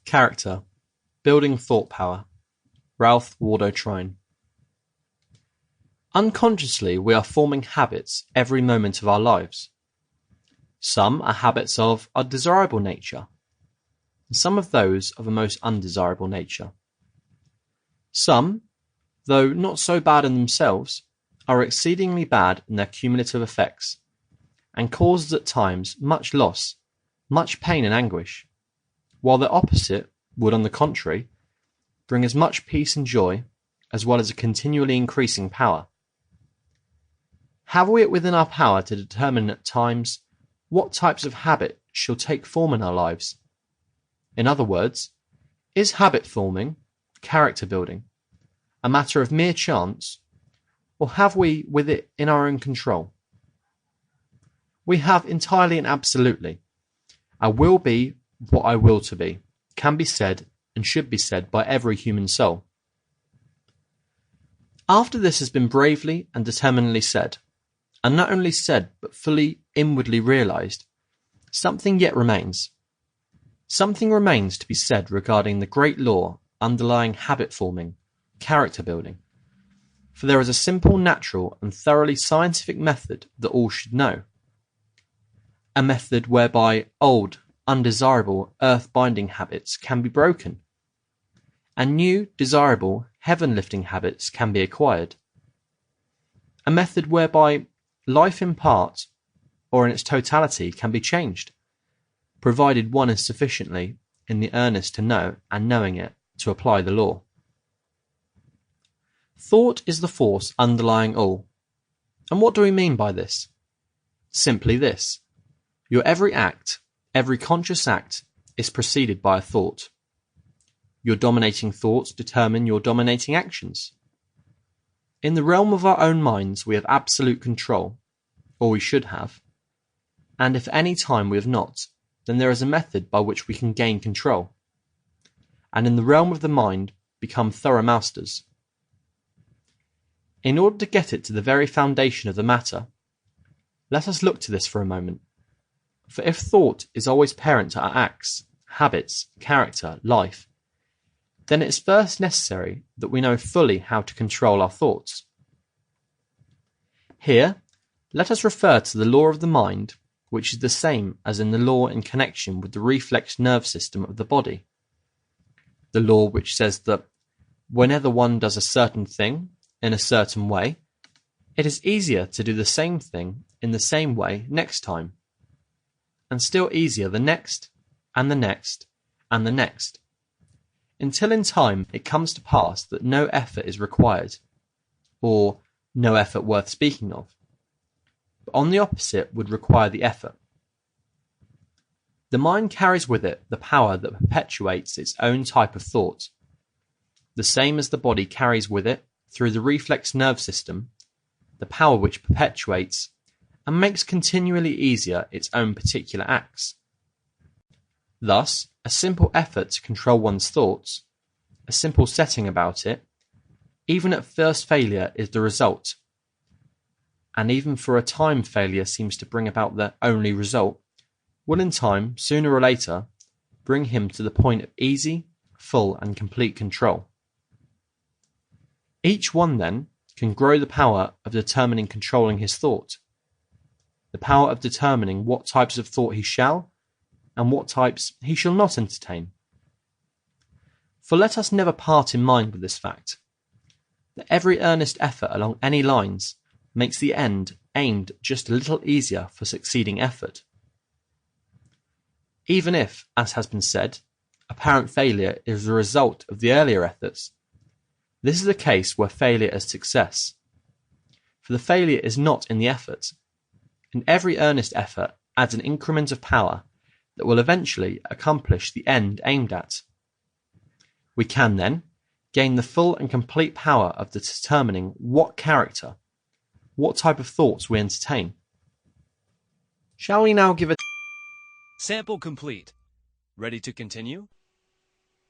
Character, Building Thought Power, Ralph Waldo Trine. Unconsciously, we are forming habits every moment of our lives. Some are habits of a desirable nature, and some of those of a most undesirable nature. Some, though not so bad in themselves, are exceedingly bad in their cumulative effects, and cause at times much loss, much pain and anguish, while their opposite would, on the contrary, bring as much peace and joy, as well as a continually increasing power. Have we it within our power to determine at times what types of habit shall take form in our lives? In other words, is habit forming, character building, a matter of mere chance, or have we with it in our own control? We have entirely and absolutely. I will be what I will to be, can be said and should be said by every human soul. After this has been bravely and determinedly said, and not only said but fully inwardly realized, something yet remains. Something remains to be said regarding the great law underlying habit forming, character building. For there is a simple, natural, and thoroughly scientific method that all should know. A method whereby old, undesirable, earth-binding habits can be broken, and new, desirable, heaven-lifting habits can be acquired. A method whereby life in part, or in its totality, can be changed, provided one is sufficiently in the earnest to know, and knowing it, to apply the law. Thought is the force underlying all. And what do we mean by this? Simply this: your every act, every conscious act, is preceded by a thought. Your dominating thoughts determine your dominating actions. In the realm of our own minds we have absolute control, or we should have, and if at any time we have not, then there is a method by which we can gain control, and in the realm of the mind become thorough masters. In order to get it to the very foundation of the matter, let us look to this for a moment. For if thought is always parent to our acts, habits, character, life, then it is first necessary that we know fully how to control our thoughts. Here, let us refer to the law of the mind, which is the same as in the law in connection with the reflex nerve system of the body. The law which says that whenever one does a certain thing in a certain way, it is easier to do the same thing in the same way next time, and still easier the next, and the next, and the next, until in time it comes to pass that no effort is required, or no effort worth speaking of, but on the opposite would require the effort. The mind carries with it the power that perpetuates its own type of thought, the same as the body carries with it, through the reflex nerve system, the power which perpetuates and makes continually easier its own particular acts. Thus, a simple effort to control one's thoughts, a simple setting about it, even at first failure is the result, and even for a time failure seems to bring about the only result, will in time, sooner or later, bring him to the point of easy, full and complete control. Each one, then, can grow the power of determining controlling his thought, the power of determining what types of thought he shall, and what types he shall not entertain. For let us never part in mind with this fact, that every earnest effort along any lines makes the end aimed just a little easier for succeeding effort. Even if, as has been said, apparent failure is the result of the earlier efforts, this is the case where failure is success. For the failure is not in the effort, and every earnest effort adds an increment of power that will eventually accomplish the end aimed at. We can, then, gain the full and complete power of determining what character, what type of thoughts we entertain. Shall we now give a Sample complete. Ready to continue?